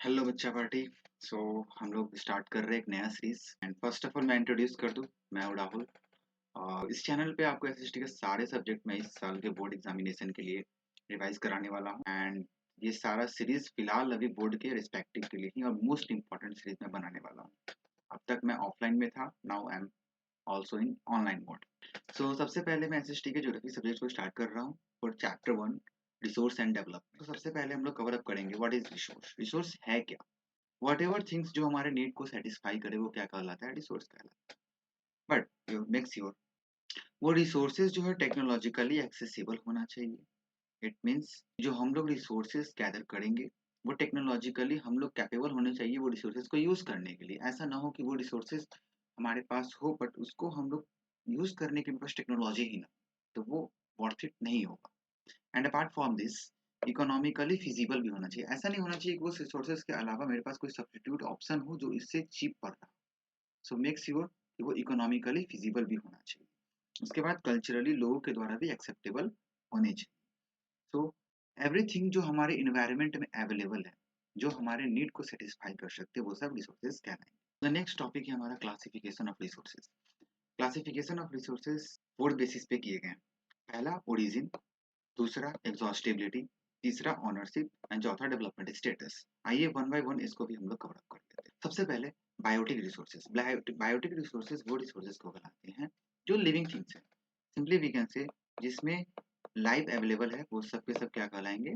Hello बच्चा party. सो हम लोग स्टार्ट कर रहे हैं एक नया series and first of all मैं इंट्रोड्यूस कर दूं। मैं हूं राहुल और इस चैनल पे आपको एसएसटी के सारे सब्जेक्ट में इस साल के बोर्ड एग्जामिनेशन के लिए रिवाइज कराने वाला हूं एंड ये सारा सीरीज फिलहाल अभी बोर्ड के रिस्पेक्टिव के लिए ही और मोस्ट इंपॉर्टेंट सीरीज में बनाने वाला हूँ। अब तक मैं ऑफलाइन में था, now I am also in online mode. So सबसे पहले मैं एसएसटी के ज्योग्राफी सब्जेक्ट को स्टार्ट कर रहा हूँ for chapter 1, resource and development. तो सबसे पहले हम लोग कवर अप करेंगे व्हाट इज रिसोर्स। रिसोर्स है क्या? वट एवर थिंग्स जो हमारे नीड को सेटिस्फाई करे वो क्या कहलाता है? रिसोर्स कहलाता है। बट मेक श्योर वो रिसोर्सेज जो है टेक्नोलॉजिकली एक्सेसिबल होना चाहिए। इट मीन्स जो हम लोग रिसोर्सेज गैदर करेंगे वो टेक्नोलॉजिकली हम लोग कैपेबल होने चाहिए वो रिसोर्सेज को यूज करने के लिए। ऐसा ना हो कि वो रिसोर्सेज हमारे पास हो बट उसको हम लोग यूज करने के पास टेक्नोलॉजी ही ना, तो वो वर्थ इट नहीं होगा। And apart from this economically feasible भी होना चाहिए। ऐसा नहीं होना चाहिए कि वो रिसोर्सेज के अलावा मेरे पास कोई सब्स्टिट्यूट ऑप्शन हो जो इससे चीप पड़ रहा। सो मेक श्योर कि वो इकोनॉमिकली फिजिबल भी होना चाहिए। उसके बाद कल्चरली लोगों के द्वारा भी एक्सेप्टेबल होने चाहिए। सो एवरीथिंग जो हमारे इन्वायरमेंट में अवेलेबल है, जो हमारे नीड को सेटिस्फाई कर सकते हैं, वो सब रिसोर्सेज कहलाएंगे। द नेक्स्ट टॉपिक है हमारा classification of resources. Classification of resources 4 basis पे किए गए हैं। पहला ओरिजिन, दूसरा एग्जॉस्टिबिलिटी, तीसरा ओनरशिप एंड चौथा डेवलपमेंट स्टेटस। आइए वन बाय वन इसको भी हम लोग कवर अप कर लेते हैं। सबसे पहले बायोटिक रिसोर्सेज। बायोटिक रिसोर्सेज वो रिसोर्सेज को कहलाते हैं जो लिविंग थिंग्स है। सिंपली वी कैन से जिसमें लाइफ अवेलेबल है वो सब के सब क्या कहलाएंगे?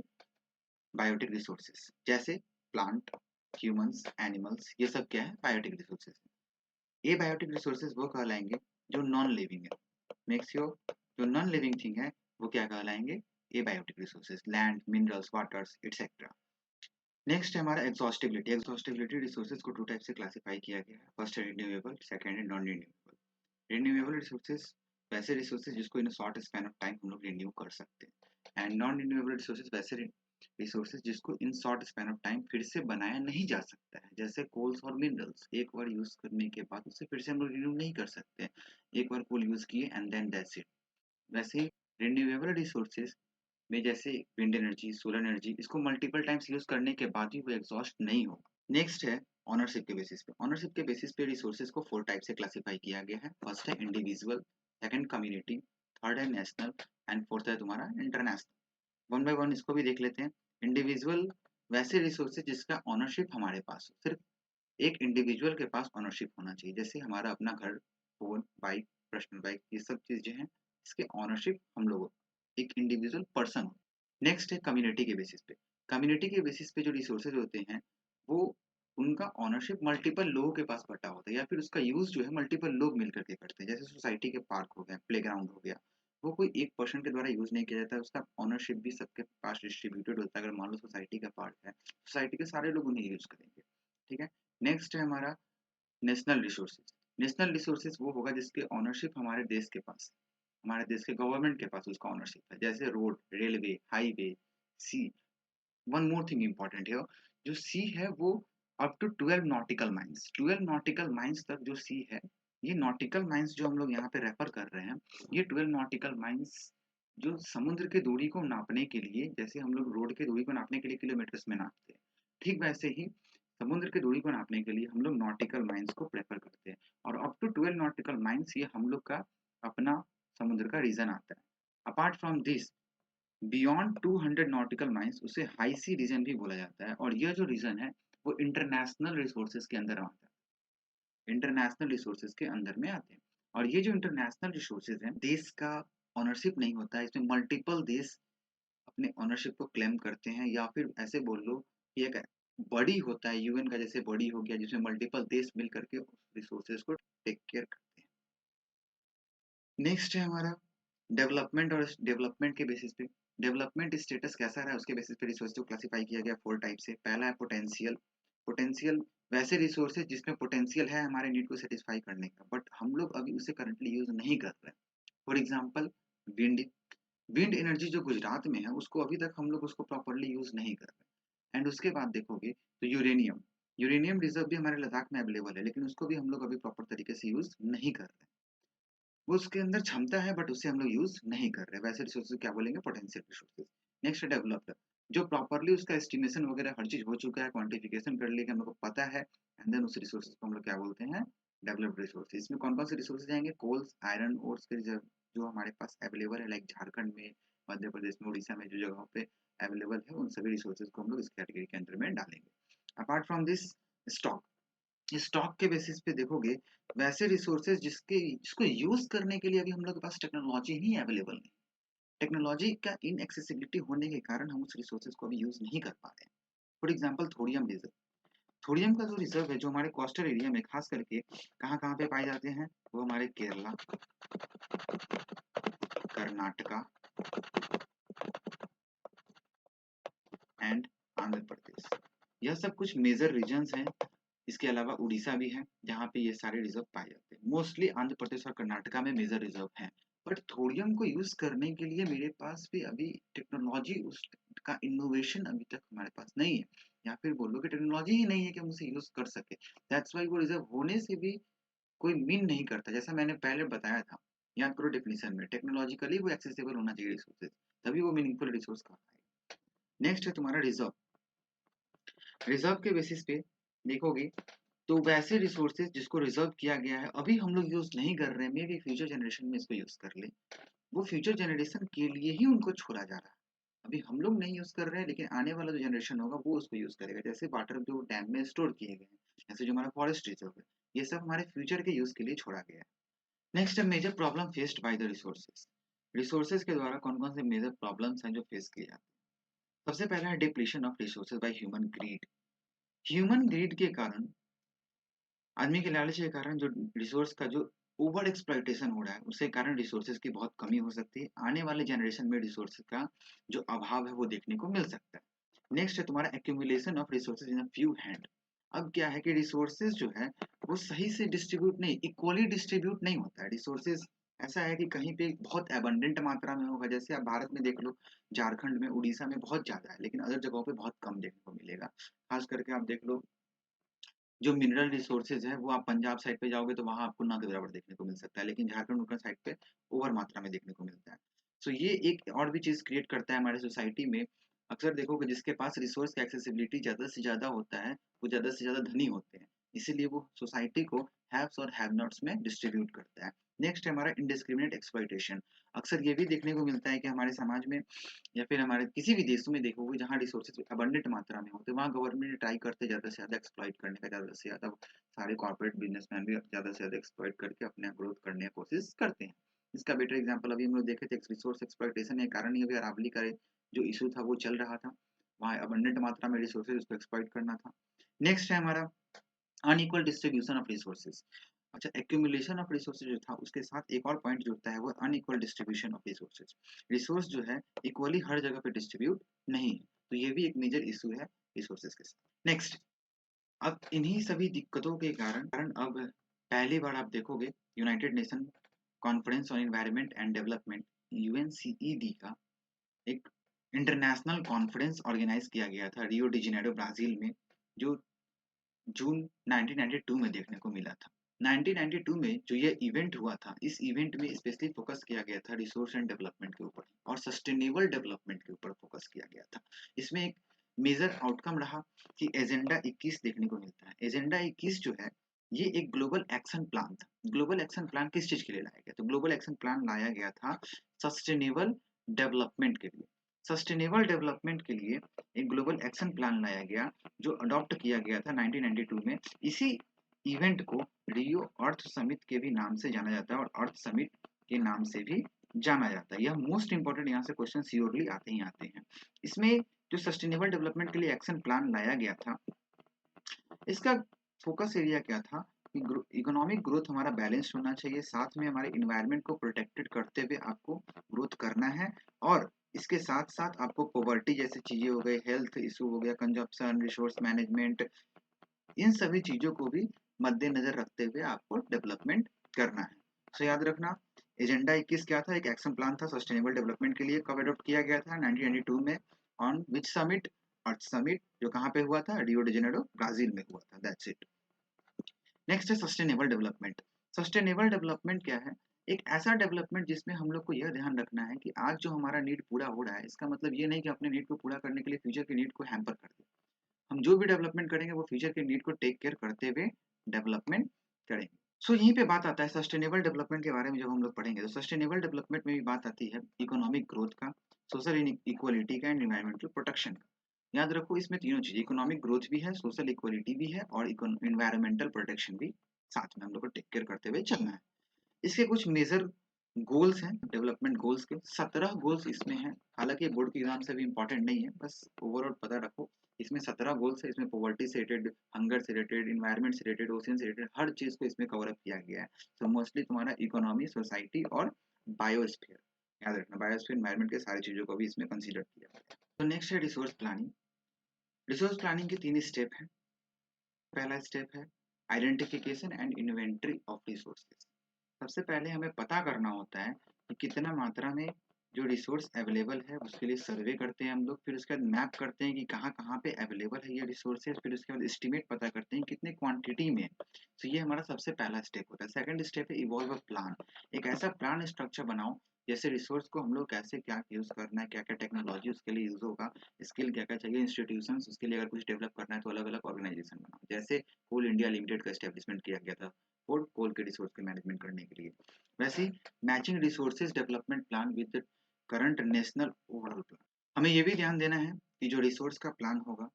Biotic resources. जैसे प्लांट, ह्यूमंस, एनिमल्स, ये सब क्या है? Biotic resources. ये बायोटिक रिसोर्सेज वो कहलाएंगे जो नॉन लिविंग है। मेक श्योर जो नॉन लिविंग थिंग है वो क्या कहलाएंगे? Abiotic resources, land, minerals, waters etcetera. Next है हमारा एग्जॉस्टिबिलिटी। एग्जॉस्टिबिलिटी रिसोर्सेज को टू टाइप से क्लासिफाई किया गया है। फर्स्ट है रिन्यूएबल, सेकंड है नॉन रिन्यूएबल। रिन्यूएबल रिसोर्सेज वैसे रिसोर्सेज जिसको in short span of time हम लोग रिन्यू कर सकते हैं एंड नॉन रिन्यूएबल रिसोर्सेज वैसे रिसोर्सेज जिसको in short span of time फिर से बनाया नहीं जा सकता है। जैसे कोल्स और मिनरल्स, एक बार यूज करने के बाद उसे फिर से हम लोग रिन्यू नहीं कर सकते। एक बार कोल यूज किए एंड देन दैट्स इट। वैसे ही रिन्यूएबल रिसोर्सेज में जैसे विंड एनर्जी, सोलर एनर्जी, इसको मल्टीपल टाइम्स यूज करने के बाद भी वो एग्जॉस्ट नहीं होगा। नेक्स्ट है ऑनरशिप के बेसिस पे। ऑनरशिप के बेसिस पे रिसोर्सेज को 4 टाइप से क्लासिफाई किया गया है। फर्स्ट है इंडिविजुअल, सेकंड कम्युनिटी, थर्ड है नेशनल एंड फोर्थ है तुम्हारा इंटरनेशनल। वन बाय वन इसको भी देख लेते हैं। इंडिविजुअल वैसे रिसोर्सेज जिसका ऑनरशिप हमारे पास हो, सिर्फ एक इंडिविजुअल के पास ऑनरशिप होना चाहिए। जैसे हमारा अपना घर, फोन, बाइक, पर्सनल बाइक, ये सब चीजें हैं इसके ऑनरशिप हम लोग एक इंडिविजुअल पर्सन हो। नेक्स्ट है कम्युनिटी के बेसिस पे। कम्युनिटी के बेसिस पे जो रिसोर्सेज होते हैं वो उनका ऑनरशिप मल्टीपल लोगों के पास बटा होता है या फिर उसका यूज जो है मल्टीपल लोग मिलकर के करते हैं। जैसे सोसाइटी के पार्क हो गया, प्लेग्राउंड हो गया, वो कोई एक पर्सन के द्वारा यूज नहीं किया जाता है, उसका ऑनरशिप भी सबके पास डिस्ट्रीब्यूटेड होता है। अगर मान लो सोसाइटी का पार्क है, सोसाइटी के सारे लोग उन्हें यूज करेंगे। ठीक है। नेक्स्ट है हमारा नेशनल रिसोर्सेज। नेशनल रिसोर्सेज वो होगा जिसके ऑनरशिप हमारे देश के पास, हमारे देश के गवर्नमेंट के पास उसका ऑनरशिप है। जैसे road, railway, highway, sea. One more thing important है, जो सी है वो up to 12 nautical miles, 12 nautical miles तक जो सी है, ये नॉटिकल माइल्स जो हम लोग यहाँ पे रेफर कर रहे हैं, ये 12 नॉटिकल माइल्स जो समुद्र की दूरी को नापने के लिए, जैसे हम लोग रोड की दूरी को नापने के लिए किलोमीटर्स में नापते हैं, ठीक वैसे ही समुद्र की दूरी को नापने के लिए हम लोग नॉटिकल माइल्स को प्रेफर करते हैं। और अप टू 12 नॉटिकल माइल्स ये हम लोग का अपना समुद्र का रीजन आता है। Apart from this beyond 200 nautical miles उसे हाई सी रीजन भी बोला जाता है और यह जो रीजन है वो इंटरनेशनल रिसोर्सेज के अंदर आता है, इंटरनेशनल रिसोर्सेज के अंदर में आते हैं। और ये जो इंटरनेशनल रिसोर्सेज हैं, देश का ऑनरशिप नहीं होता है, इसमें मल्टीपल देश अपने ऑनरशिप को क्लेम करते हैं। या फिर ऐसे बोल लो कि एक बॉडी होता है यूएन का, जैसे बॉडी हो गया जिसमें मल्टीपल देश मिल करके रिसोर्सेज को टेक केयर करते हैं। नेक्स्ट है हमारा डेवलपमेंट। और डेवलपमेंट के बेसिस पे डेवलपमेंट स्टेटस कैसा रहा है उसके बेसिस पे रिसोर्स को क्लासिफाई किया गया 4 टाइप से। पहला है पोटेंशियल। पोटेंशियल वैसे रिसोर्सेज जिसमें पोटेंशियल है हमारे नीड को सेटिस्फाई करने का, बट हम लोग अभी उसे करंटली यूज नहीं कर रहे हैं। For example wind. Wind energy जो गुजरात में है उसको अभी तक हम लोग उसको प्रॉपरली यूज नहीं कर रहे। एंड उसके बाद देखोगे तो यूरेनियम। यूरेनियम रिजर्व भी हमारे लद्दाख में अवेलेबल है, लेकिन उसको भी हम लोग अभी प्रॉपर तरीके से यूज नहीं कर रहे। वो उसके अंदर क्षमता है बट उसे हम लोग यूज नहीं कर रहे। वैसे रिसोर्सेज क्या बोलेंगे? Potential resources. Next developed. जो प्रॉपरली उसका एस्टिमेशन वगैरह हर चीज हो चुका है, क्वांटिफिकेशन कर लिया कि हम लोग को पता है, एंड देन उस रिसोर्सेज को हम लोग क्या बोलते हैं, डेवलप्ड रिसोर्सेज। इसमें कौन कौन से रिसोर्सेज आएंगे, कोल्स, आयरन ओर्स के रिजर्व जो हमारे पास अवेलेबल है, लाइक झारखंड में, मध्य प्रदेश में, उड़ीसा में जो जगहों पे अवेलेबल है, उन सभी रिसोर्सेज को हम लोग इस कैटेगरी के अंदर में डालेंगे। Apart from this, stock, stock के बेसिस पे देखोगे वैसे रिसोर्सेज जिसको यूज करने के लिए अभी हम लोग के पास टेक्नोलॉजी ही अवेलेबल नहीं, टेक्नोलॉजी का इनएक्सेसिबिलिटी होने के कारण हम उस रिसोर्सेज को अभी यूज नहीं कर पा रहे हैं। For example thorium reserve, thorium का जो रिजर्व है जो हमारे कोस्टल एरिया में खास करके कहाँ कहाँ पे पाए जाते हैं, वो हमारे केरला, कर्नाटका एंड आंध्र प्रदेश, यह सब कुछ मेजर रीजन्स हैं। इसके अलावा उड़ीसा भी है जहाँ पे ये सारे रिजर्व पाए जाते हैं। मोस्टली आंध्र प्रदेश और कर्नाटका में मेजर रिजर्व हैं। बट थोरियम को यूज करने के लिए मेरे पास भी अभी टेक्नोलॉजी उसका इनोवेशन अभी तक हमारे पास नहीं है, या फिर बोलो कि टेक्नोलॉजी ही नहीं है कि हम उसे यूज कर सके। दैट्स वाई वो रिजर्व होने से भी कोई मीन नहीं करता। जैसा मैंने पहले बताया था, याद करो डेफिनेशन में, टेक्नोलॉजिकली वो एक्सेसिबल होना चाहिए रिसोर्सेज, तभी वो मीनिंगफुल रिसोर्स कहलाएगा। नेक्स्ट है तुम्हारा रिजर्व। रिजर्व के बेसिस पे देखोगे तो वैसे रिसोर्सेज जिसको रिजर्व किया गया है अभी हम लोग यूज नहीं कर रहे हैं, मे बी फ्यूचर जनरेशन में इसको यूज कर ले, वो फ्यूचर जनरेशन के लिए ही उनको छोड़ा जा रहा है। अभी हम लोग नहीं यूज कर रहे हैं, लेकिन आने वाला जो जनरेशन होगा वो उसको यूज करेगा। जैसे वाटर जो डैम में स्टोर किए गए हैं, जैसे जो हमारा फॉरेस्ट रिजर्व है, ये सब हमारे फ्यूचर के यूज के लिए छोड़ा गया है। नेक्स्ट है major problem faced by the resources. Resources के द्वारा कौन कौन से मेजर प्रॉब्लम्स हैं जो फेस किए जाते हैं। सबसे पहला है depletion of resources by human greed. Human greed के कारण, आदमी के लालच के कारण जो रिसोर्स का जो ओवर एक्सप्लॉइटेशन हो रहा है, उसके कारण रिसोर्सेज की बहुत कमी हो सकती है। आने वाले जनरेशन में रिसोर्सेज का जो अभाव है वो देखने को मिल सकता है। नेक्स्ट है तुम्हारा accumulation of resources in a few hand. अब क्या है कि रिसोर्सेज जो है वो सही से डिस्ट्रीब्यूट नहीं, इक्वली डिस्ट्रीब्यूट नहीं होता है। रिसोर्सेज ऐसा है कि कहीं पे बहुत एबंडेंट मात्रा में होगा, जैसे आप भारत में देख लो, झारखंड में, उड़ीसा में बहुत ज्यादा है, लेकिन अदर जगहों पे बहुत कम देखने को मिलेगा। खास करके आप देख लो, जो मिनरल रिसोर्सेज है वो आप पंजाब साइड पे जाओगे तो वहां आपको ना के बराबर देखने को मिल सकता है, लेकिन झारखंड उत्तराखंड साइड पे ओवर मात्रा में देखने को मिलता है। सो ये एक और भी चीज क्रिएट करता है हमारे सोसाइटी में। अक्सर देखोगे जिसके पास रिसोर्स का एक्सेसिबिलिटी ज्यादा से ज्यादा होता है, वो ज्यादा से ज्यादा धनी होते हैं, इसीलिए वो सोसाइटी को हैव्स और हैव नॉट्स में डिस्ट्रीब्यूट करता है। नेक्स्ट है हमारा इंडिस्क्रिमिनेट एक्सप्लॉइटेशन। अक्सर ये भी देखने को मिलता है कि हमारे समाज में या फिर हमारे किसी भी देशों में देखोगे जहाँ रिसोर्सेज अबंडेंट मात्रा में होते हैं, वहाँ गवर्नमेंट ट्राई करते ज़्यादा से ज़्यादा एक्सप्लॉइट करने का, ज़्यादा से ज़्यादा सारे कॉर्पोरेट बिजनेसमैन भी ज़्यादा से ज़्यादा एक्सप्लॉइट करके अपने ग्रोथ करने की कोशिश करते हैं। इसका बेटर एग्जांपल अभी हम लोग देखे थे, रिसोर्स एक्सप्लॉइटेशन के कारण ही अभी अरावली का जो इशू था वो चल रहा था, वहाँ अबंडेंट मात्रा में रिसोर्सेज उसको एक्सप्लॉइट करना था। नेक्स्ट है हमारा अनइक्वल डिस्ट्रीब्यूशन ऑफ रिसोर्सेज। अच्छा, एक्यूमुलेशन ऑफ रिसोर्सेज जो था उसके साथ एक और पॉइंट जुड़ता है, वो unequal distribution of resources. Resource जो है इक्वली हर जगह पे डिस्ट्रीब्यूट नहीं है, तो ये भी एक मेजर इशू है रिसोर्सेज के साथ। नेक्स्ट, अब इन्हीं सभी दिक्कतों के कारण अब पहली बार आप देखोगे united nation conference on environment and development, UNCED का एक इंटरनेशनल कॉन्फ्रेंस ऑर्गेनाइज किया गया था रियो डी जेनेरो ब्राजील में, जो जून 1992 में देखने को मिला था। 1992 में जो ये इवेंट हुआ था, इस इवेंट में स्पेशली फोकस किया गया था रिसोर्स एंड डेवलपमेंट के ऊपर और सस्टेनेबल डेवलपमेंट के ऊपर फोकस किया गया था। इसमें एक मेजर आउटकम रहा कि एजेंडा 21 देखने को मिलता है। एजेंडा 21 जो है ये एक ग्लोबल एक्शन प्लान था। ग्लोबल एक्शन प्लान किस चीज के लिए लाया गया? तो ग्लोबल एक्शन प्लान लाया गया था सस्टेनेबल डेवलपमेंट के लिए। सस्टेनेबल डेवलपमेंट के लिए एक ग्लोबल एक्शन प्लान लाया गया जो अडॉप्ट किया गया था 1992 में। इसी इवेंट को रियो अर्थ समिट के भी नाम से जाना जाता है और अर्थ समिट के नाम से भी जाना जाता है। यह मोस्ट इंपॉर्टेंट, यहाँ से क्वेश्चन श्योरली आते ही आते हैं। इसमें जो सस्टेनेबल डेवलपमेंट के लिए एक्शन प्लान लाया गया था, इसका फोकस एरिया क्या था कि इकोनॉमिक ग्रोथ हमारा बैलेंस्ड होना चाहिए, साथ में हमारे इन्वायरमेंट को प्रोटेक्टेड करते हुए आपको ग्रोथ करना है, और इसके साथ साथ आपको पॉवर्टी जैसी चीजें हो गई, हेल्थ इशू हो गया, कंजप्शन, रिसोर्स मैनेजमेंट, इन सभी चीजों को भी मद्देनजर रखते हुए आपको डेवलपमेंट करना है। सो याद रखना, एजेंडा 21 क्या था? एक एक्शन प्लान था सस्टेनेबल डेवलपमेंट के लिए। कब अडॉप्ट किया गया था? 1992 में। On which summit? Earth summit, जो कहाँ पे हुआ था? रियो डी जेनेरो ब्राजील में हुआ था। That's it. नेक्स्ट है सस्टेनेबल डेवलपमेंट। सस्टेनेबल डेवलपमेंट क्या है? एक ऐसा डेवलपमेंट जिसमें हम लोग को यह ध्यान रखना है कि आज जो हमारा नीड पूरा हो रहा है, इसका मतलब ये नहीं कि अपने नीड को पूरा करने के लिए फ्यूचर के नीड को हैम्पर कर दें। हम जो भी डेवलपमेंट करेंगे वो फ्यूचर के नीड को टेक केयर करते हुए डेवलपमेंट करेंगे। सो यहीं पे बात आता है सस्टेनेबल डेवलपमेंट के बारे में। जब हम लोग पढ़ेंगे तो सस्टेनेबल डेवलपमेंट में भी बात आती है इकोनॉमिक ग्रोथ का, सोशल इक्वलिटी का एंड एनवायरमेंटल प्रोटेक्शन का। याद रखो इसमें तीनों चीज, इकोनॉमिक ग्रोथ भी है, सोशल इक्वलिटी भी है और एनवायरमेंटल प्रोटेक्शन भी साथ में हम लोग को टेक केयर करते हुए चलना है। इसके कुछ मेजर गोल्स हैं, डेवलपमेंट गोल्स के 17 गोल्स इसमें हैं। हालांकि बोर्ड के एग्जाम से भी इंपॉर्टेंट नहीं है, बस ओवरऑल पता रखो। इसमें 17 गोल्स है। इसमें पॉवर्टी से रिलेटेड, हंगर से रिलेटेड, इन्वायरमेंट से रिलेटेड, ओशन से रिलेटेड हर चीज को इसमें कवर अप किया गया है। तो मोस्टली तुम्हारा इकोनॉमी, सोसाइटी और बायोस्फीयर, याद रखना बायोस्फीयर एनवायरमेंट के सारी चीजों को भी इसमें कंसिडर किया गया है। तो नेक्स्ट है रिसोर्स प्लानिंग। रिसोर्स प्लानिंग के 3 स्टेप है। पहला स्टेप है identification and inventory of resources. सबसे पहले हमें पता करना होता है कि कितना मात्रा में जो रिसोर्स अवेलेबल है, उसके लिए सर्वे करते हैं हम लोग। फिर उसके बाद मैप करते हैं कि कहाँ कहाँ पे अवेलेबल है ये रिसोर्सेज। फिर उसके बाद एस्टिमेट पता करते हैं कितने क्वांटिटी में। तो ये हमारा सबसे पहला स्टेप होता है। सेकंड स्टेप है इवॉल्व अ प्लान। एक ऐसा प्लान स्ट्रक्चर बनाओ, जैसे रिसोर्स को हम लोग कैसे क्या यूज करना है, क्या क्या टेक्नोलॉजी उसके लिए यूज होगा, स्किल क्या क्या चाहिए, इंस्टीट्यूशन उसके लिए अगर कुछ डेवलप करना है तो अलग अलग ऑर्गेनाइजेशन बनाओ। जैसे कोल इंडिया लिमिटेड का स्टेब्लिशमेंट किया गया था और कोल के रिसोर्स के मैनेजमेंट करने के लिए। वैसे ही matching resources development plan with current national overall plan. हमें ये भी ध्यान देना है कि जो रिसोर्स का प्लान होगा,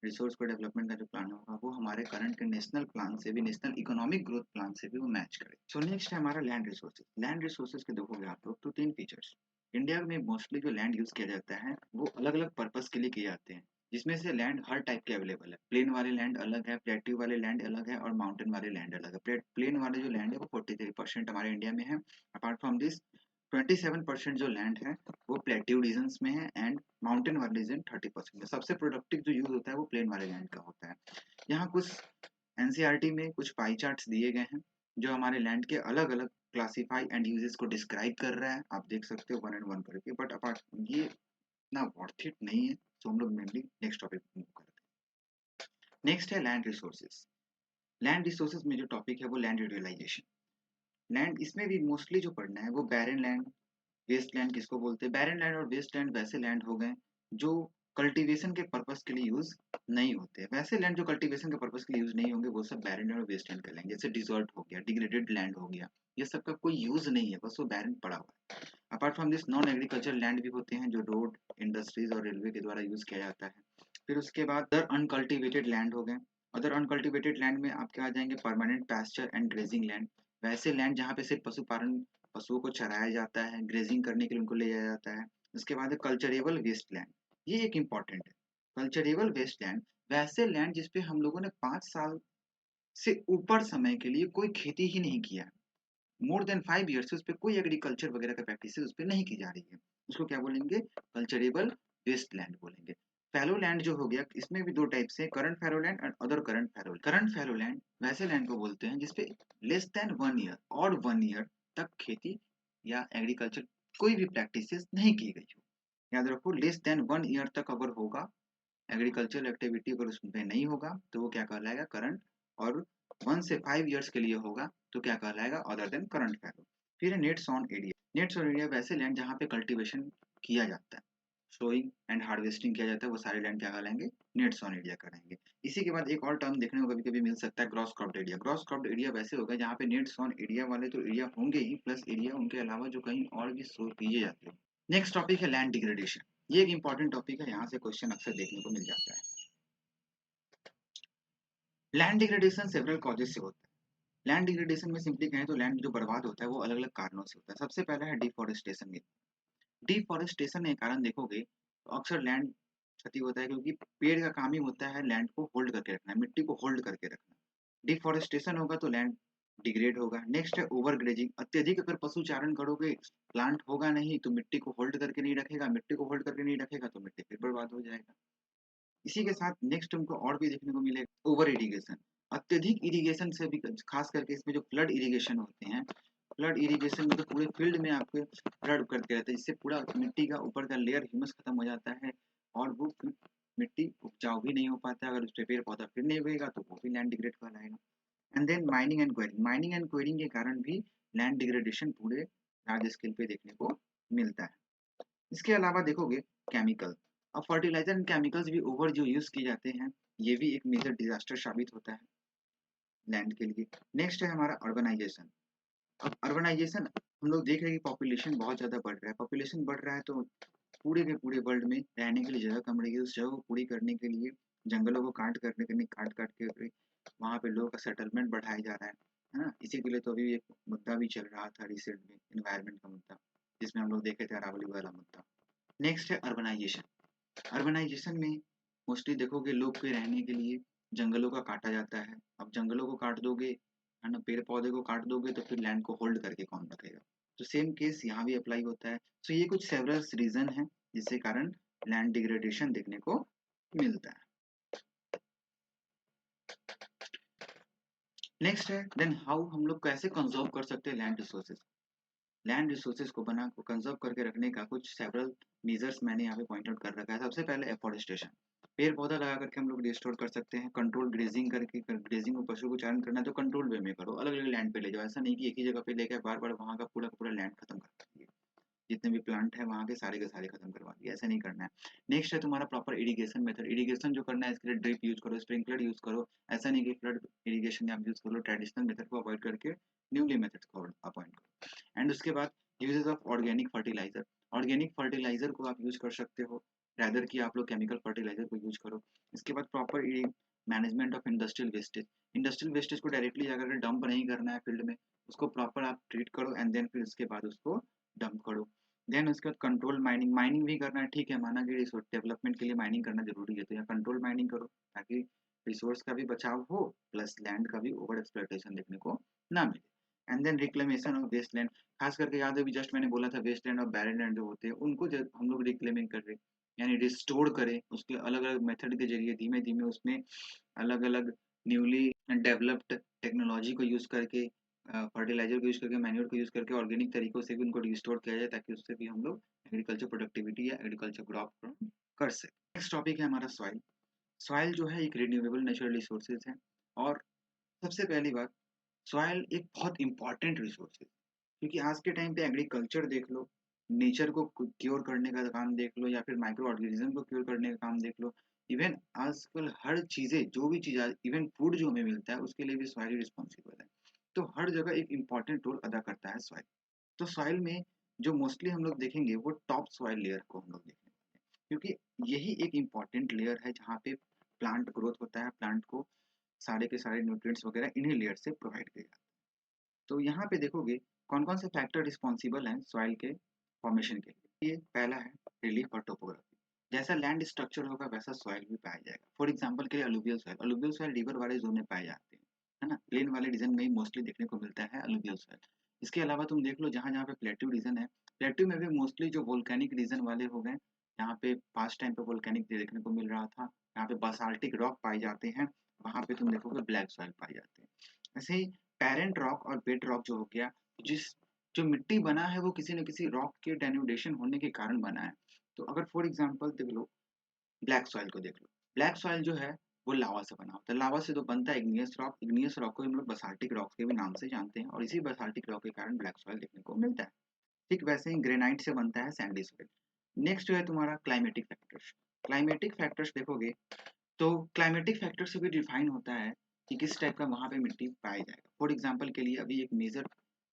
रिसोर्स को डेवलपमेंट का जो प्लान होगा, वो हमारे करंट के नेशनल प्लान से भी, नेशनल इकोनॉमिक ग्रोथ प्लान से भी वो मैच करे। सो नेक्स्ट है हमारा लैंड रिसोर्सेज। लैंड रिसोर्सेज के देखोगे आप लोग तो 3 फीचर्स। इंडिया में मोस्टली जो लैंड यूज किया जाता है वो अलग अलग पर्पज के लिए किए जाते हैं, जिसमें से लैंड हर टाइप के अवेलेबल है। प्लेन वाले लैंड अलग है, प्लेट्यू वाले लैंड अलग है और माउंटेन वाले लैंड अलग है। प्लेन वाले जो लैंड है वो 43% हमारे इंडिया में है। अपार्ट फ्रॉम दिस 27% जो लैंड है वो प्लेट्यू रीजन्स में है एंड माउंटेन वाले रीजन 30% में। सबसे प्रोडक्टिव जो यूज होता है वो प्लेन वाले लैंड का होता है। यहाँ कुछ एनसीईआरटी में कुछ पाई चार्ट्स दिए गए हैं जो हमारे लैंड के अलग अलग क्लासीफाई एंड यूजेस को डिस्क्राइब कर रहा है। आप देख सकते हो वन एंड वन करके, बट अपार्ट ये इतना वर्थ इट नहीं है। तो हम लोग मेनली नेक्स्ट टॉपिक मूव करते हैं। नेक्स्ट है लैंड रिसोर्सेज। लैंड रिसोर्सेज में जो टॉपिक है वो लैंड यूटिलाइजेशन। लैंड इसमें भी मोस्टली जो पढ़ना है वो बैरन लैंड, वेस्ट लैंड किसको बोलते हैं। बैरन लैंड और वेस्ट लैंड वैसे लैंड हो गए जो कल्टीवेशन के पर्पस के लिए यूज नहीं होते। वैसे लैंड जो कल्टीवेशन के पर्पस के लिए यूज नहीं होंगे वो सब बैरन लैंड और वेस्ट लैंड कहलाएंगे। जैसे डिजर्ट हो गया, डिग्रेडेड लैंड हो गया, ये सब का कोई यूज नहीं है, बस वो बैरन पड़ा हुआ है। Apart from this non agriculture land भी होते हैं जो रोड, इंडस्ट्रीज और रेलवे के द्वारा यूज किया जाता है। फिर उसके बाद अदर अनकल्टिवेटेड लैंड हो गए। अदर अनकल्टिवेटेड लैंड में आपके आ जाएंगे permanent pasture and grazing land. वैसे लैंड जहाँ पे सिर्फ पशुपालन, पशुओं को चराया जाता है, ग्रेजिंग करने के लिए उनको ले जाया जाता है। उसके बाद है कल्चरेबल वेस्ट लैंड। ये एक इम्पॉर्टेंट है। कल्चरेबल वेस्ट लैंड वैसे लैंड जिसपे हम लोगों ने 5 साल से ऊपर समय के लिए कोई खेती ही नहीं किया, मोर देन 5 ईयर्स से उस पर कोई एग्रीकल्चर वगैरह का प्रैक्टिस उस पर नहीं की जा रही है, उसको क्या बोलेंगे, कल्चरेबल वेस्ट लैंड बोलेंगे। फैलो लैंड जो हो गया, इसमें भी दो टाइप से, current fallow land and other current fallow. Current fallow land वैसे लैंड को बोलते हैं जिसपे लेस देन 1 ईयर और 1 ईयर तक खेती या एग्रीकल्चर कोई भी प्रैक्टिस नहीं की गई हो। याद रखो लेस देन 1 ईयर तक अगर होगा एग्रीकल्चरल एक्टिविटी, अगर उसमें नहीं होगा तो वो क्या कहलाएगा, करंट। और 1 से 5 ईयर्स के लिए होगा तो क्या कहलाएगा, अदर देन करंट फैलो। फिर है nets on area. Nets on area वैसे लैंड जहाँ पे कल्टीवेशन किया जाता है, सोइंग एंड हार्वेस्टिंग किया जाता है, वो सारे लैंड क्या कहलाएंगे, नेट्स ऑन एरिया कराएंगे। इसी के बाद एक और टर्म देखने को कभी कभी मिल सकता है, gross cropped area. Gross cropped area वैसे होगा जहाँ पे नेट्स ऑन एरिया वाले तो एरिया होंगे ही, प्लस एरिया उनके अलावा जो कहीं और भी शो किए जाते हैं। नेक्स्ट टॉपिक है लैंड डिग्रेडेशन। ये एक इंपॉर्टेंट टॉपिक है, यहाँ से क्वेश्चन अक्सर देखने को मिल जाता है। लैंड डिग्रेडेशन सेवरल कॉजेज से होता है। लैंड डिग्रेडेशन में सिंपली कहें तो लैंड जो बर्बाद होता है वो अलग अलग कारणों से होता है। सबसे पहला है डिफॉरेस्टेशन। डिफॉरेस्टेशन के कारण देखोगे तो अक्सर लैंड क्षति होता है, क्योंकि पेड़ का काम ही होता है लैंड को होल्ड करके रखना, मिट्टी को होल्ड करके रखना। डिफॉरेस्टेशन होगा तो लैंड डिग्रेड होगा। नेक्स्ट है ओवर ग्रेजिंग। अत्यधिक अगर पशुचारण करोगे, प्लांट होगा नहीं तो मिट्टी को होल्ड करके नहीं रखेगा, मिट्टी को होल्ड करके नहीं रखेगा तो मिट्टी फिर बर्बाद हो जाएगा। इसी के साथ नेक्स्ट हमको और भी देखने को मिलेगा ओवर इरिगेशन। अत्यधिक इरिगेशन से भी, खास करके इसमें जो फ्लड इरिगेशन होते हैं, फ्लड इरिगेशन में तो पूरे फील्ड में आपके फ्लड करते रहते हैं, जिससे पूरा मिट्टी का ऊपर का लेयर ह्यूमस खत्म हो जाता है और वो मिट्टी उपजाऊ भी नहीं हो पाता। अगर उस पर पेड़ पौधा फिर नहीं उगेगा तो वो भी लैंड डिग्रेड कहलाएगा। And then mining and quarrying. Mining and quarrying के कारण भी लैंड डिग्रेडेशन पूरे लार्ज स्केल पे देखने को मिलता है। इसके अलावा देखोगे केमिकल, अब फर्टिलाइजर एंड केमिकल्स भी ओवर जो यूज किए जाते हैं, ये भी एक मेजर डिजास्टर साबित होता है लैंड के लिए। नेक्स्ट है हमारा अर्बनाइजेशन। अब अर्बनाइजेशन हम लोग देख रहे हैं कि पॉपुलेशन बहुत ज़्यादा बढ़ रहा है, पॉपुलेशन बढ़ रहा है तो पूरे के पूरे वर्ल्ड में रहने के लिए जगह कम रही है। उस जगह को पूरी करने के लिए जंगलों को काट काट के वहाँ पे लोगों का सेटलमेंट बढ़ाया जा रहा है ना। इसी के लिए तो अभी एक मुद्दा भी चल रहा था रिसेंट में, इन्वायरमेंट का मुद्दा, जिसमें हम लोग देखे थे अरावली वाला मुद्दा। नेक्स्ट है अर्बनाइजेशन। अर्बनाइजेशन में मोस्टली देखोगे लोग के रहने के लिए जंगलों का काटा जाता है। अब जंगलों को काट दोगे, है ना, पेड़ पौधे को काट दोगे तो फिर लैंड को होल्ड करके कौन रखेगा। तो सेम केस यहाँ भी अप्लाई होता है। सो ये कुछ सेवरल रीजन है जिसके कारण लैंड डिग्रेडेशन देखने को मिलता है। नेक्स्ट है देन हाउ हम लोग कैसे कंजर्व कर सकते हैं लैंड रिसोर्सेज। लैंड रिसोर्सेज को बना को कंजर्व करके रखने का कुछ सेवरल मेजर्स मैंने यहाँ पे पॉइंट आउट कर रखा है। सबसे पहले एफोरेस्टेशन, पेड़ पौधा लगा करके हम लोग रिस्टोर कर सकते हैं। कंट्रोल ग्रेजिंग करके, ग्रेजिंग को पशु को चारण करना है तो कंट्रोल वे में करो, अलग अलग लैंड पे ले जाओ। ऐसा नहीं कि एक ही जगह पे लेकर बार बार वहाँ का पूरा पूरा लैंड खत्म कर दिए, जितने भी प्लांट है वहाँ के सारे खत्म करवा दिए, ऐसा नहीं करना है। नेक्स्ट है तुम्हारा प्रॉपर इरिगेशन मेथड। इरिगेशन जो करना है इसके लिए ड्रिप यूज करो, स्प्रिंकलर यूज करो। ऐसा नहीं कि फ्लड इरिगेशन आप यूज करो, ट्रेडिशनल मेथड को अवॉइड करके न्यूली मेथड को अपॉइंट करो। एंड उसके बाद uses of organic fertiliser. Organic fertiliser को आप यूज कर सकते हो रैदर कि आप लोग केमिकल फर्टिलाइजर को यूज करो। इसके बाद proper management of industrial wastage. Industrial wastage को डायरेक्टली जाकर डंप नहीं करना है फील्ड में, उसको प्रॉपर आप ट्रीट करो एंड देन फिर उसके बाद उसको डंप करो। देन उसके बाद कंट्रोल माइनिंग। माइनिंग भी करना है, ठीक है, माना कि रिसोर्स डेवलपमेंट के लिए माइनिंग करना जरूरी है तो यहाँ कंट्रोल माइनिंग करो ताकि रिसोर्स का भी बचाव हो प्लस लैंड का भी ओवर एक्सप्लॉयटेशन देखने को ना मिले। And then reclamation of waste land. खास करके याद है, जस्ट मैंने बोला था वेस्ट लैंड और बैरन लैंड जो होते हैं उनको हम लोग रिक्लेमिंग कर रहे हैं, यानी रिस्टोर करें। उसके अलग अलग मेथड के जरिए धीमे धीमे उसमें अलग अलग न्यूली डेवलप्ड टेक्नोलॉजी को यूज करके, फर्टिलाइजर को यूज करके, मैन्योर को यूज करके ऑर्गेनिक तरीकों से भी उनको रिस्टोर किया जाए ताकि उससे भी हम लोग एग्रीकल्चर प्रोडक्टिविटी या एग्रीकल्चर क्रॉप कर सकें। नेक्स्ट टॉपिक है हमारा सॉइल। सॉइल जो है एक रिन्यूएबल नेचुरल रिसोर्सेज है और सबसे पहली बात, सॉइल एक बहुत इंपॉर्टेंट रिसोर्स है क्योंकि आज के टाइम पे एग्रीकल्चर देख लो, नेचर को क्योर करने का काम देख लो या फिर माइक्रो ऑर्गेनिज्म को क्योर करने का काम देख लो। इवन आजकल हर चीजें, जो भी चीज, इवन फूड जो हमें मिलता है उसके लिए भी सॉइल रिस्पॉन्सिबल है। तो हर जगह एक इम्पॉर्टेंट रोल अदा करता है सॉइल। तो सॉइल में जो मोस्टली हम लोग देखेंगे वो टॉप सॉइल लेयर को हम लोग देखेंगे क्योंकि यही एक इम्पॉर्टेंट लेयर है जहाँ पे प्लांट ग्रोथ होता है। प्लांट को सारे के सारे न्यूट्रिएंट्स वगैरह इन्हीं लेयर से प्रोवाइड किए जाते हैं। तो यहाँ पे देखोगे कौन कौन से फैक्टर रिस्पॉन्सिबल हैं सॉइल के फॉर्मेशन के लिए। ये पहला है रिलीफ और टोपोग्राफी। जैसा लैंड स्ट्रक्चर होगा वैसा सॉइल भी पाया जाएगा। फॉर एग्जांपल के लिए alluvial soil, alluvial soil river वाले जोन में पाए जाते हैं, है ना, प्लेन वाले रीजन में ही मोस्टली देखने को मिलता है अलुवियल सॉइल। इसके अलावा तुम देख लो जहाँ जहाँ पे प्लेट्यू रीजन है, प्लेट्यू में भी मोस्टली जो वोल्केनिक रीजन वाले हो गए, यहाँ पे पास्ट टाइम पे वोल्केनिक देखने को मिल रहा था, यहाँ पे बासाल्टिक रॉक पाए जाते हैं, वहाँ पे तुम देखोगे ब्लैक सॉइल पाए जाते हैं। ऐसे ही पेरेंट रॉक और बेड रॉक जो हो गया, जिस जो मिट्टी बना है वो किसी न किसी रॉक के डेन्यूडेशन होने के कारण बना है। तो अगर फॉर एग्जांपल देख लो ब्लैक सॉइल को देख लो, ब्लैक सॉइल जो है वो लावा से बना होता है। लावा से तो बनता है इग्नियस रॉक, इग्नियस रॉक को हम लोग बसाल्टिक रॉक के भी नाम से जानते हैं और इसी बसाल्टिक रॉक के कारण ब्लैक सॉइल देखने को मिलता है। ठीक वैसे ही ग्रेनाइट से बनता है सैंडी सॉइल। नेक्स्ट जो है तुम्हारा क्लाइमेटिक फैक्टर्स। क्लाइमेटिक फैक्टर्स देखोगे तो क्लाइमेटिक फैक्टर से भी डिफाइन होता है कि किस टाइप का वहाँ पे मिट्टी पाया जाएगा। फॉर एग्जांपल के लिए अभी एक मेजर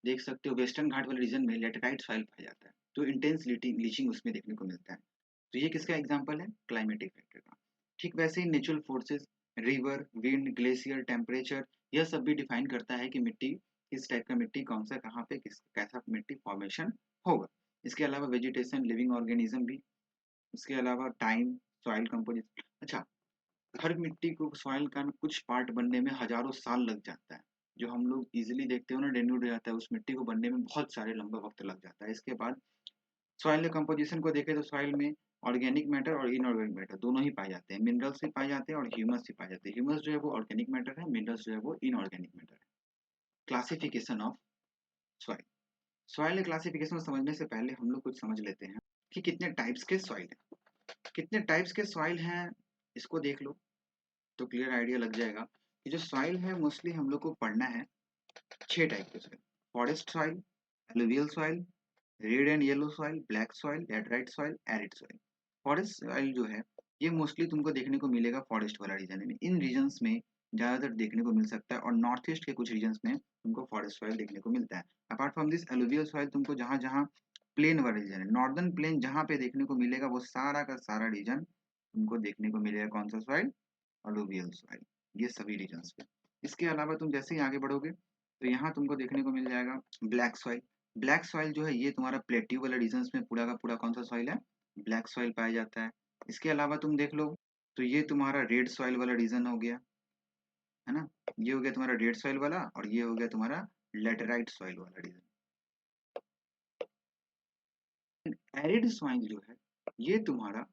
देख सकते हो, वेस्टर्न घाट वाले रीजन में लेटेराइट सॉइल पाया जाता है तो इंटेंस लीचिंग उसमें देखने को मिलता है। तो ये किसका एग्जांपल है, क्लाइमेटिक फैक्टर का। ठीक वैसे ही natural forces, river, wind, glacier, temperature, यह सब भी डिफाइन करता है कि मिट्टी किस टाइप का मिट्टी कौन सा कहाँ पे किस कैसा मिट्टी फॉर्मेशन होगा। इसके अलावा वेजिटेशन, लिविंग ऑर्गेनिज्म भी, इसके अलावा टाइम, सॉइल कंपोजिशन। अच्छा, हर मिट्टी को सॉइल का ना कुछ पार्ट बनने में हजारों साल लग जाता है। जो हम लोग इजीली देखते हो ना डेन्यूड हो जाता है, उस मिट्टी को बनने में बहुत सारे लंबा वक्त लग जाता है। इसके बाद सॉइल कंपोजिशन को देखें तो सॉइल में ऑर्गेनिक मैटर और इनऑर्गेनिक मैटर दोनों ही पाए जाते हैं, मिनरल्स भी पाए जाते हैं और ह्यूमस भी पाए जाते हैं। ह्यूमस जो है वो ऑर्गेनिक मैटर है, मिनरल्स जो है वो इनऑर्गेनिक मैटर है। Classification of soil. Soil classification समझने से पहले हम लोग कुछ समझ लेते हैं कि कितने टाइप्स के सॉइल हैं। कितने टाइप्स के सॉइल हैं इसको देख लो तो क्लियर आइडिया लग जाएगा कि जो सॉइल है मोस्टली हम लोग को पढ़ना है 6 टाइप के soil. Forest soil, alluvial soil, red and yellow soil, black soil, laterite soil, arid soil. Forest soil जो है ये मोस्टली तुमको देखने को मिलेगा फॉरेस्ट वाला रीजन में, इन रीजन्स में ज्यादातर देखने को मिल सकता है, और नॉर्थ ईस्ट के कुछ रीजन्स में तुमको फॉरेस्ट सॉइल देखने को मिलता है। Apart from this alluvial soil तुमको जहाँ जहाँ प्लेन वाला रीजन है, नॉर्दर्न प्लेन जहाँ पे देखने को मिलेगा वो सारा का सारा रीजन तुमको देखने को मिलेगा कौन सा सॉइल, अलुवियल सॉइल, ये सभी रीजन्स पे। इसके अलावा तुम जैसे ही आगे बढ़ोगे तो यहाँ तुमको देखने को मिल जाएगा ब्लैक सॉइल। ब्लैक सॉइल जो है ये तुम्हारा प्लेट्यू वाला रीजन्स में पूरा का पूरा कौन सा सॉइल है, ब्लैक सॉइल पाया जाता है। इसके अलावा तुम देख लो तो ये तुम्हारा रेड सॉइल वाला रीजन हो गया, है ना, ये हो गया तुम्हारा रेड सॉइल वाला, और ये हो गया तुम्हारा लेटेराइट सॉइल वाला रीजन। एरिड सॉइल जो है ये तुम्हारा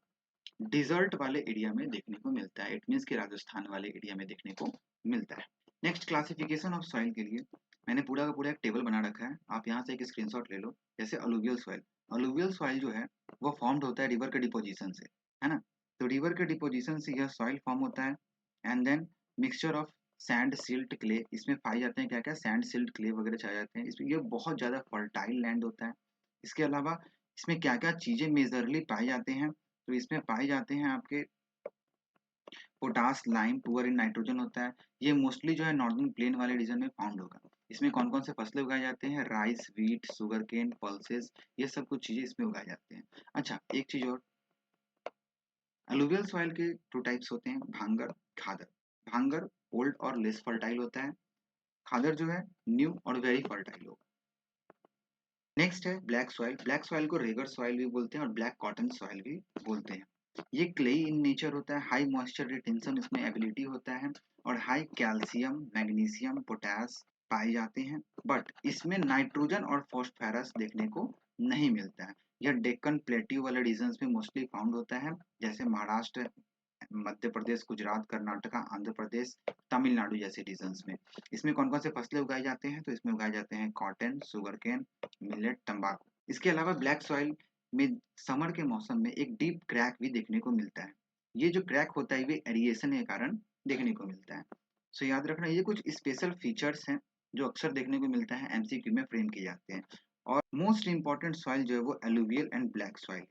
डिजर्ट वाले एरिया में देखने को मिलता है, इट मीन्स कि राजस्थान वाले एरिया में देखने को मिलता है। नेक्स्ट क्लासिफिकेशन ऑफ सॉइल के लिए मैंने पूरा का पूरा एक टेबल बना रखा है, आप यहाँ से एक स्क्रीनशॉट ले लो। जैसे अलुवियल सॉइल, अलुवियल सॉइल जो है वो फॉर्म्ड होता है रिवर के डिपोजिशन से, है ना, तो रिवर के डिपोजिशन से यह सॉइल फॉर्म होता है। And then mixture of sand silt clay, इसमें पाए जाते हैं क्या क्या, सैंड सिल्ट क्ले वगैरह पाए जाते हैं इसमें, ये बहुत ज़्यादा फर्टाइल लैंड होता है। इसके अलावा इसमें क्या क्या चीज़ें मेजरली पाए जाते हैं, तो इसमें पाए जाते हैं आपके potash, lime, poor in nitrogen होता है। ये मोस्टली जो है नॉर्दर्न प्लेन वाले रीजन में फाउंड होगा। इसमें कौन कौन से फसलें उगाए जाते हैं, rice, wheat, sugar cane, pulses, ये सब कुछ चीजें इसमें उगाए जाते हैं। अच्छा एक चीज और, अलुवियल सॉइल के टू टाइप्स होते हैं, भांगर, खादर। भांगर ओल्ड और लेस फर्टाइल होता है, खादर जो है न्यू और वेरी फर्टाइल होगा। नेक्स्ट है ब्लैक सॉइल। ब्लैक सॉइल को रेगर सॉइल भी बोलते हैं और ब्लैक कॉटन सॉइल भी बोलते हैं। ये क्लेई इन नेचर होता है, हाई मॉइस्चर रिटेंशन इसमें एबिलिटी होता है, और हाई कैल्शियम, मैग्नीशियम, पोटास पाए जाते हैं, बट इसमें नाइट्रोजन और फॉस्फोरस देखने को नहीं मिलता है। यह डेक्कन प्लेट्यू वाले रीजन्स में मोस्टली फाउंड होता है, जैसे महाराष्ट्र, मध्य प्रदेश, गुजरात, कर्नाटका, आंध्र प्रदेश, तमिलनाडु जैसे रीजन्स में। इसमें कौन कौन से फसलें उगाई जाते हैं, तो इसमें उगाए जाते हैं कॉटन, शुगर केन, मिलेट, तंबाकू। इसके अलावा ब्लैक सॉइल में समर के मौसम में एक डीप क्रैक भी देखने को मिलता है। ये जो क्रैक होता है ये एरिएशन के कारण देखने को मिलता है। सो याद रखना ये कुछ स्पेशल फीचर्स हैं जो अक्सर देखने को मिलता है, एमसीक्यू में फ्रेम किए जाते हैं। और मोस्ट इंपॉर्टेंट सॉइल जो है वो एलुवियल एंड ब्लैक सॉइल है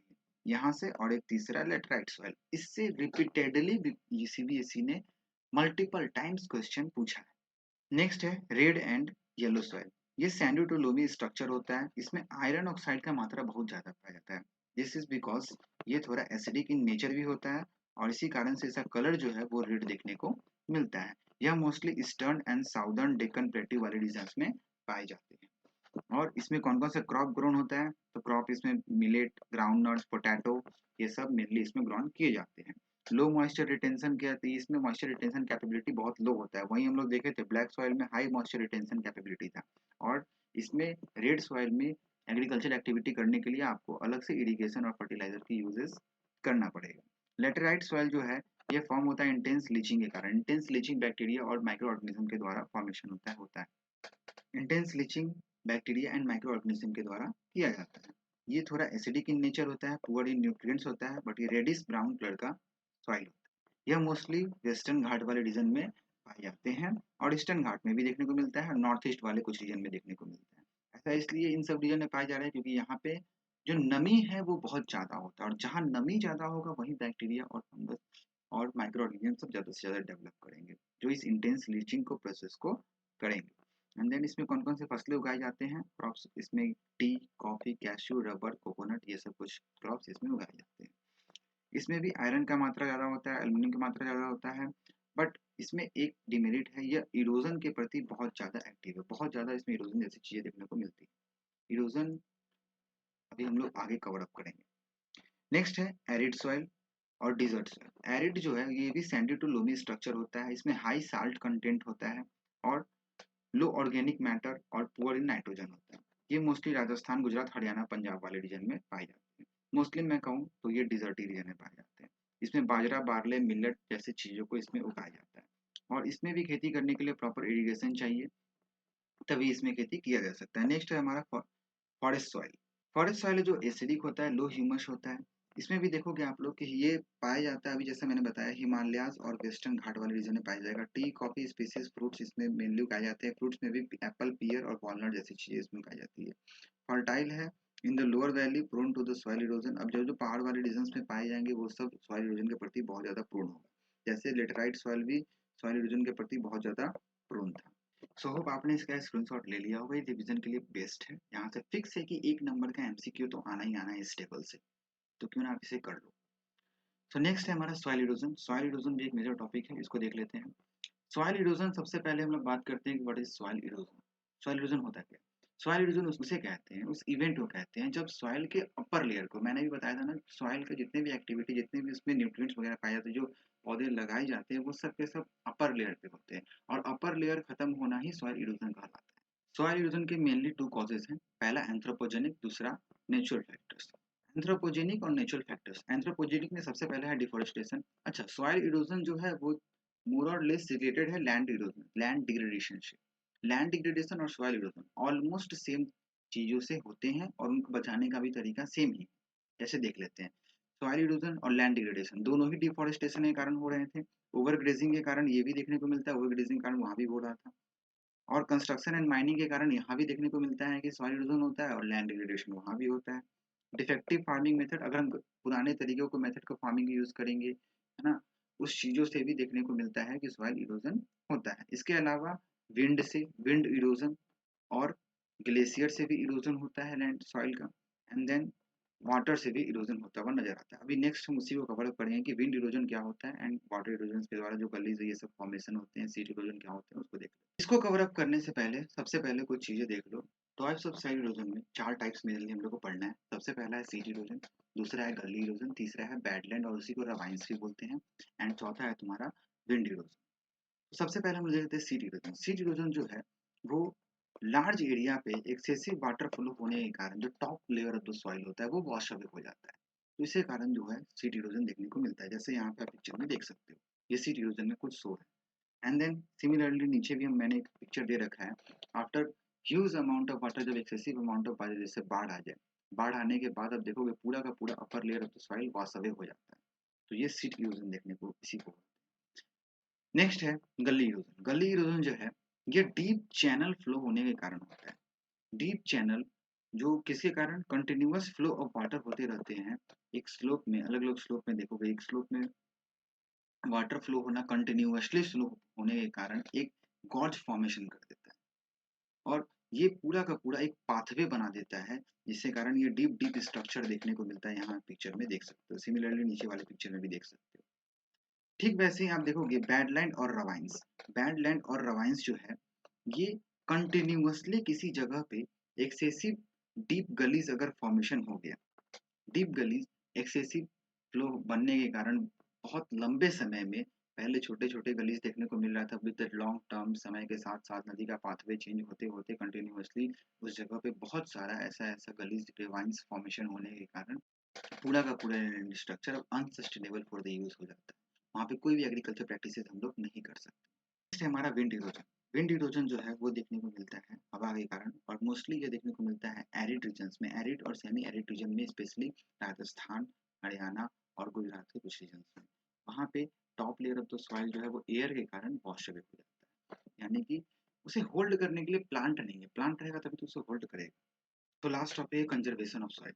यहाँ से, और एक तीसरा लेटराइट सॉइल। इससे रिपीटेडली सीबीएसई ने मल्टीपल टाइम्स क्वेश्चन पूछा है। नेक्स्ट है रेड एंड येलो सॉइल। ये सैंडी टू लोमी स्ट्रक्चर होता है, इसमें आयरन ऑक्साइड का मात्रा बहुत ज्यादा पाया जाता है। दिस इज बिकॉज ये थोड़ा एसिडिक इन नेचर भी होता है, और इसी कारण से इसका कलर जो है वो रेड देखने को मिलता है। यह mostly eastern and southern Deccan plateau वाले रीजन्स में पाए जाते हैं। और इसमें कौन कौन सा क्रॉप ग्रोन होता है, तो क्रॉप इसमें मिलेट, ग्राउंड नट्स, पोटैटो, ये सब मेनली इसमें ग्रोन किए जाते हैं। लो मॉइस्चर रिटेंशन क्या थी, इसमें मॉइस्चर रिटेंशन कैपेबिलिटी बहुत लो होता है, वहीं हम लोग देखे थे ब्लैक सॉइल में हाई मॉइस्चर रिटेंशन कैपेबिलिटी था। और इसमें रेड सॉइल में एग्रीकल्चर एक्टिविटी करने के लिए आपको अलग से इरिगेशन और फर्टिलाइजर की यूजेस करना पड़ेगा। लेटेराइट सॉइल जो है ये फॉर्म होता है इंटेंस लीचिंग के कारण, इंटेंस लीचिंग बैक्टीरिया और माइक्रो ऑर्गेनिज्म के द्वारा फॉर्मेशन होता है। Intense leaching bacteria and micro organism के द्वारा किया जाता है। ये थोड़ा एसिडिक इन नेचर होता है, पुअर इन न्यूट्रिएंट्स होता है, बट ये रेडिश ब्राउन कलर का सॉइल होता है। यह मोस्टली वेस्टर्न घाट वाले रीजन में पाए जाते हैं, और ईस्टर्न घाट में भी देखने को मिलता है, और नॉर्थ ईस्ट वाले कुछ रीजन में देखने को मिलता है। ऐसा इसलिए इन सब रीजन में पाए जा रहे हैं क्योंकि यहाँ पे जो नमी है वो बहुत ज्यादा होता है, और जहाँ नमी ज्यादा होगा वहीं बैक्टीरिया और फंगस और माइक्रो ऑर्गेनिज्म सब ज्यादा से ज्यादा डेवलप करेंगे, जो इस इंटेंस लीचिंग को प्रोसेस को करेंगे। एंड देन इसमें कौन कौन से फसलें उगाए जाते हैं क्रॉप्स, इसमें T, coffee, cashew, rubber, coconut, ये सब कुछ क्रॉप्स इसमें उगाए जाते हैं। इसमें भी आयरन का मात्रा ज़्यादा होता है, एल्यूमिनियम का मात्रा ज़्यादा होता है, बट इसमें एक डिमेरिट है, यह इरोजन के प्रति बहुत ज़्यादा एक्टिव है, बहुत ज़्यादा इसमें इरोजन जैसी चीज़ें देखने को मिलती है। इरोजन अभी हम लोग आगे कवर अप करेंगे। नेक्स्ट है एरिड सॉइल और डिजर्ट सॉइल। एरिड जो है ये भी सैंडी टू लोमी स्ट्रक्चर होता है, इसमें हाई साल्ट कंटेंट होता है, और लो ऑर्गेनिक मैटर और पुअर इन नाइट्रोजन होता है। ये मोस्टली राजस्थान, गुजरात, हरियाणा, पंजाब वाले रीजन में पाए जाते हैं। मोस्टली मैं कहूँ तो ये डिजर्टी रीजन में पाए जाते हैं। इसमें बाजरा, बार्ले, मिलेट जैसी चीजों को इसमें उगाया जाता है, और इसमें भी खेती करने के लिए प्रॉपर इरिगेशन चाहिए, तभी इसमें खेती किया जा सकता है। नेक्स्ट है हमारा फॉरेस्ट सॉइल। फॉरेस्ट सॉइल जो एसिडिक होता है, लो ह्यूमस होता है, इसमें भी देखोगे आप लोग कि ये पाया जाता है, अभी जैसे मैंने बताया हिमालयाज और वेस्टर्न घाट वाले रीजन में पाया जाएगा। टी, कॉफी, स्पीसीज, फ्रूट्स इसमें मेनली उगाए जाते हैं। फ्रूट्स में भी एप्पल, पियर और वॉलनट जैसी चीजें इसमें उगाई जाती है। फर्टाइल है in the lower valley, prone to the soil erosion. अब जो जो पहाड़ वाले रीजन में पाए जाएंगे वो सब सॉइल इरोजन के प्रति बहुत ज्यादा प्रोन होगा। जैसे लेटराइट सॉइल भी सॉइल इरोजन के प्रति बहुत ज्यादा प्रोन था। सो होप आपने इसका स्क्रीनशॉट ले लिया होगा। ये रिवीजन के लिए बेस्ट है। यहाँ से फिक्स है कि 1 नंबर का एमसीक्यू तो आना ही आना है इस टेबल से, तो क्यों ना आप इसे कर लो। सो नेक्स्ट है हमारा सॉइल इरोजन। सॉइल इरोजन भी एक मेजर टॉपिक है, इसको देख लेते हैं। सॉइल इरोजन सबसे पहले हम लोग बात करते हैं कि what is soil erosion. Soil erosion होता क्या है? सॉइल इरोजन उसे कहते हैं, उस इवेंट को कहते हैं जब सॉइल के अपर लेयर को, मैंने भी बताया था ना, सॉइल के जितने भी एक्टिविटी, जितने भी उसमें न्यूट्रिएंट्स वगैरह पाए जाते हैं, जो पौधे लगाए जाते हैं, वो सब के सब अपर लेयर पे होते हैं। और अपर लेयर खत्म होना ही सॉइल इरोजन कहलाता है। सॉइल इरोजन के मेनली 2 कॉजेज हैं। पहला एंथ्रोपोजेनिक, दूसरा नेचुरल फैक्टर्स। एंथ्रोपोजेनिक और नेचुरल फैक्टर्स। एंथ्रोपोजेनिक में सबसे पहले है डिफोरेस्टेशन। अच्छा, सॉइल इरोजन जो है वो मोर और लेस रिलेटेड है लैंड इरोजन, लैंड डिग्रेडेशन से। लैंड डिग्रेडेशन और सॉइल इरोजन ऑलमोस्ट सेम चीजों से होते हैं और उनको बचाने का भी तरीका सेम ही। जैसे देख लेते हैं, सॉइल इरोजन और लैंड डिग्रेडेशन दोनों ही डिफोरेस्टेशन के कारण हो रहे थे। ओवर ग्रेजिंग के कारण ये भी देखने को मिलता है, ओवर ग्रेजिंग के कारण वहां भी हो रहा था। और कंस्ट्रक्शन एंड माइनिंग के कारण यहाँ भी देखने को मिलता है कि सॉइल इरोजन होता है और लैंड डिग्रेडेशन वहाँ भी होता है। डिफेक्टिव फार्मिंग मेथड, अगर हम पुराने तरीकों को, मेथड को फार्मिंग यूज करेंगे, है ना, उस चीजों से भी देखने को मिलता है कि सॉइल इरोजन होता है। इसके अलावा विंड से, विंड इरोजन और ग्लेशियर से भी इरोजन होता है लैंड सॉइल का। एंड देन वाटर से भी इरोजन होता हुआ नजर आता है। अभी नेक्स्ट हम उसी को कवर करेंगे कि विंड इरोजन क्या होता है एंड वाटर इरोजन के द्वारा जो गलीज ये सब फॉर्मेशन होते हैं, सीट इरोजन क्या होते हैं, उसको देख लो। इसको कवर अप करने से पहले सबसे पहले कुछ चीजें देख लो। टाइप्स ऑफ साइड इरोजन में 4 टाइप्स मेनली हम लोग को पढ़ना है। सबसे पहला है सीट इरोजन, दूसरा है गली इरोजन, तीसरा है बैडलैंड और उसी को रवाइंस भी बोलते हैं, एंड चौथा है तुम्हारा विंड इरोजन। सबसे पहले हम देखते हैं सीट इरोजन। सीट इरोजन जो है वो लार्ज एरिया पे एक्सेसिव वाटर फ्लो होने के कारण जो top layer of the soil होता है वो वॉश अवे हो जाता है। तो इसी कारण जो है सीट इरोजन देखने को मिलता है, जैसे यहाँ पे आप पिक्चर में देख सकते हो, ये सीट इरोजन में कुछ शो है। एंड देन सिमिलरली नीचे भी हम, मैंने एक पिक्चर दे रखा है, after huge amount of water, जब एक्सेसिव अमाउंट ऑफ वाटर, जैसे बाढ़ आ जाए, बाढ़ आने के बाद अब देखोगे पूरा का पूरा upper layer of the soil wash away हो जाता है। तो ये सीट इरोजन देखने को इसी को। नेक्स्ट है गली इरोजन। गली इरोजन जो है ये डीप चैनल फ्लो होने के कारण होता है। डीप चैनल जो किसके कारण, कंटिन्यूअस फ्लो ऑफ वाटर होते रहते हैं एक स्लोप में, अलग अलग स्लोप में देखोगे, एक स्लोप में वाटर फ्लो होना कंटिन्यूअसली फ्लो होने के कारण एक गॉर्ज फॉर्मेशन कर देता है और ये पूरा का पूरा एक पाथवे बना देता है, जिसके कारण ये डीप डीप स्ट्रक्चर देखने को मिलता है। यहाँ पिक्चर में देख सकते हो, सिमिलरली नीचे वाले पिक्चर में भी देख सकते हो। ठीक वैसे ही आप देखोगे बैडलैंड और रवाइंस। बैडलैंड और रवाइंस जो है ये कंटिन्यूअसली किसी जगह पे एक्सेसिव डीप गलीज अगर फॉर्मेशन हो गया, डीप गलीज एक्सेसिव फ्लो बनने के कारण बहुत लंबे समय में, पहले छोटे छोटे गलीज देखने को मिल रहा था, विद लॉन्ग टर्म समय के साथ साथ नदी का पाथवे चेंज होते होते कंटिन्यूअसली उस जगह पे बहुत सारा ऐसा ऐसा गलीज रिवाइंस फॉर्मेशन होने के कारण पूरा का पूरा स्ट्रक्चर अब अनसस्टेनेबल फॉर द यूज हो जाता है। वहाँ पे कोई भी एग्रीकल्चर प्रैक्टिसेस हम लोग नहीं कर सकते। नेक्स्ट है हमारा विंड इरोजन। विंड इरोजन जो है वो देखने को मिलता है हवा के कारण, और मोस्टली ये देखने को मिलता है एरिड रीजन्स में, एरिड और सेमी एरिड रीजन में, स्पेशली राजस्थान, हरियाणा और गुजरात के कुछ रीजन्स में। वहाँ पे top layer of the soil जो है वो एयर के कारण वॉश अवे हो जाता है, यानी कि उसे होल्ड करने के लिए प्लांट नहीं है, प्लांट रहेगा तभी तो उसे होल्ड करेगा। तो लास्ट टॉपिक है conservation of soil.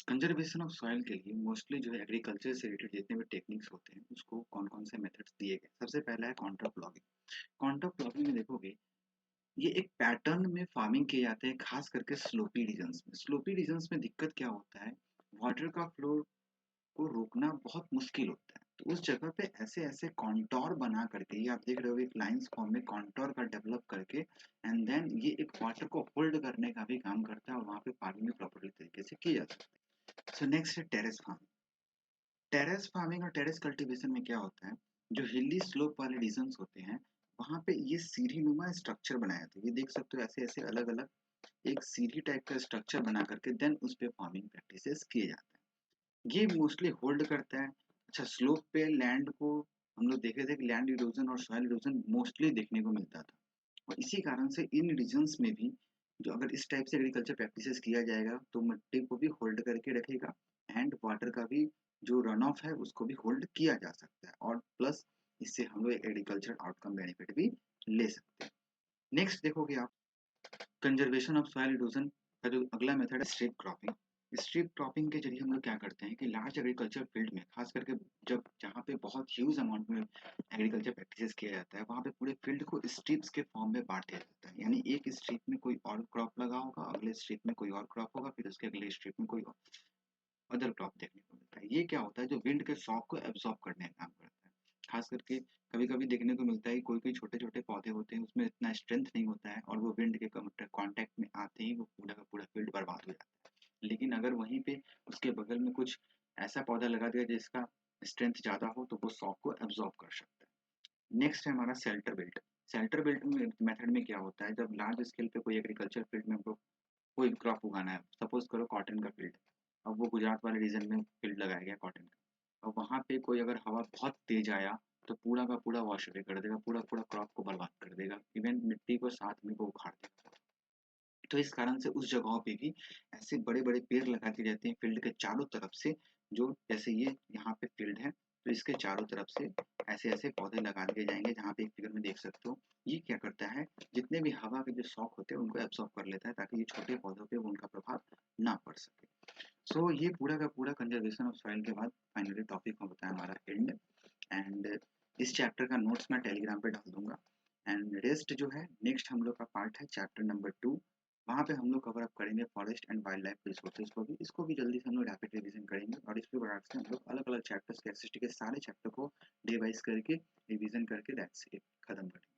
Conservation of soil के लिए मोस्टली जो है एग्रीकल्चर से रिलेटेड जितने भी टेक्निक्स होते हैं उसको कौन कौन से मेथड्स दिए गए। सबसे पहला है कॉन्टर प्लॉगिंग। कॉन्टर प्लॉगिंग में देखोगे ये एक पैटर्न में फार्मिंग किए जाते हैं, खास करके स्लोपी रीजन्स में। स्लोपी रीजन्स में दिक्कत क्या होता है, वाटर का फ्लो को रोकना बहुत मुश्किल होता है। तो उस जगह पे ऐसे ऐसे कॉन्टोर बना करके, ये आप देख रहे हो एक लाइंस फॉर्म में कॉन्टोर का डेवलप करके, एंड देन ये एक वाटर को होल्ड करने का भी काम करता है और वहाँ पे फार्मिंग प्रॉपर्ली तरीके से की जा सकती है। सो नेक्स्ट है टेरेस फार्मिंग। टेरेस फार्मिंग और टेरेस कल्टीवेशन में क्या होता है, जो हिली स्लोप वाले रीजन्स होते हैं वहाँ पे ये सीढ़ी नुमा स्ट्रक्चर बनाया जाता है। ये देख सकते हो ऐसे ऐसे अलग अलग एक सीढ़ी टाइप का स्ट्रक्चर बना करके देन उस पे फार्मिंग प्रैक्टिसेस किए जाते हैं। ये मोस्टली होल्ड करता है। अच्छा, स्लोप पे लैंड को हम लोग देखे थे कि लैंड इरोजन और सॉइल इरोजन मोस्टली देखने को मिलता था, और इसी कारण से इन रीजन्स में भी जो अगर इस टाइप से एग्रीकल्चर प्रैक्टिसेस किया जाएगा तो मिट्टी को भी होल्ड करके रखेगा एंड वाटर का भी जो रन ऑफ है उसको भी होल्ड किया जा सकता है, और प्लस इससे हम लोग एग्रीकल्चर आउटकम बेनिफिट भी ले सकते हैं। नेक्स्ट देखोगे आप, कंजर्वेशन ऑफ सॉइल इरोजन का जो अगला मेथड है स्ट्रिप क्रॉपिंग। स्ट्रिप क्रॉपिंग के जरिए हम लोग क्या करते हैं कि लार्ज एग्रीकल्चर फील्ड में, खास करके जब जहाँ पे बहुत ह्यूज अमाउंट में एग्रीकल्चर प्रैक्टिसेस किया जाता है, वहाँ पे पूरे फील्ड को स्ट्रिप्स के फॉर्म में बांट दिया जाता है। यानी एक स्ट्रिप में कोई और क्रॉप लगा होगा, अगले स्ट्रिप में कोई और क्रॉप होगा, फिर उसके अगले स्ट्रिप में कोई अदर क्रॉप देखने को मिलता है। ये क्या होता है, जो विंड के शॉक को एब्जॉर्ब करने का काम करता है। खास करके कभी-कभी देखने को मिलता है कि कोई-कोई छोटे-छोटे पौधे होते हैं, उसमें इतना स्ट्रेंथ नहीं होता है, और वो विंड के कॉन्टैक्ट में आते ही वो पूरा का पूरा फील्ड बर्बाद हो जाता है। लेकिन अगर वहीं पे उसके बगल में कुछ ऐसा पौधा लगा दिया जिसका स्ट्रेंथ ज़्यादा हो, तो वो शॉक को एब्जॉर्ब कर सकता है। नेक्स्ट है हमारा शेल्टर बेल्ट। शेल्टर बेल्ट में मेथड में क्या होता है, जब लार्ज स्केल पे कोई एग्रीकल्चर फील्ड में हमको कोई क्रॉप उगाना है, सपोज करो कॉटन का फील्ड, अब वो गुजरात वाले रीजन में फील्ड लगाया गया कॉटन का, और वहाँ पे कोई अगर हवा बहुत तेज आया तो पूरा का पूरा वॉश अवे कर देगा, पूरा पूरा क्रॉप को बर्बाद कर देगा, इवन मिट्टी को साथ में वो उखाड़ देगा। तो इस कारण से उस जगहों पे भी ऐसे बड़े-बड़े पेड़ लगा दिए जाते हैं फील्ड के चारों तरफ से, जो जैसे ये यहाँ पे फील्ड है, तो इसके चारों तरफ से ऐसे-ऐसे पौधे लगा दिए जाएँगे, जहाँ पे एक फिगर में देख सकते हो। ये क्या करता है, जितने भी हवा के जो शॉक होते हैं उनको एब्ज़ॉर्ब कर लेता है, ताकि ये छोटे पौधों पे वो उनका प्रभाव ना पड़ सके। सो ये पूरा का पूरा कंजर्वेशन ऑफ सॉइल के बाद फाइनली टॉपिक होता है हमारा एंड। एंड इस चैप्टर का नोट्स मैं टेलीग्राम पे डाल दूंगा। एंड रेस्ट जो है नेक्स्ट हम लोग का पार्ट है चैप्टर नंबर 2। वहाँ पे हम लोग कवर अप करेंगे forest and wild life resources को भी, इसको भी जल्दी से हम लोग रैपिड रिवीजन करेंगे, और इसके बाद से हम लोग अलग अलग चैप्टर्स के एसएसटी के सारे चैप्टर को डे वाइज करके रिवीजन करके दैट्स इट खत्म करेंगे।